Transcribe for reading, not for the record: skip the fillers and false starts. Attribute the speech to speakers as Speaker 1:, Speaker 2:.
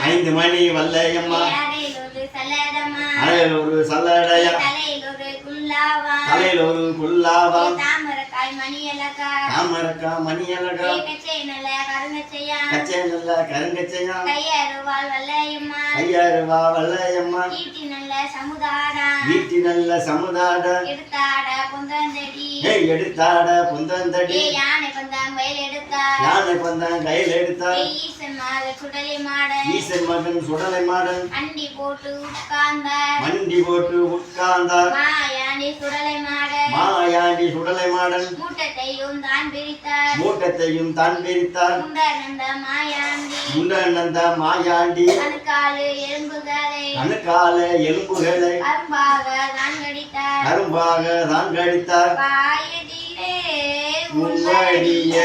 Speaker 1: 5 மணி வல்லையம்மா அறையில் ஒரு சல்லடையா தலையில் ஒரு குல்லாவா தாமரக்காய் மணியலகா கச்சை நல்ல கருங்கச்சையா கையாறுவா வல்லையம்மா வீட்டி நல்ல சமுதாட எடுத்தாட பொந்தந்தடி யானை பந்தான் கையில் எடுத்தார் ஈசன் மகன் சுடலை மாடன் மண்டி போட்டு உட்கார்ந்தார் மாயாண்டி சுடலை மாடன் மூட்டத்தையும் தான் பிரித்தார் முண்டனந்த மாயாண்டி கணுக்கால எலும்புகளை கரும்பாக தான் கடித்தார் முன்னடிய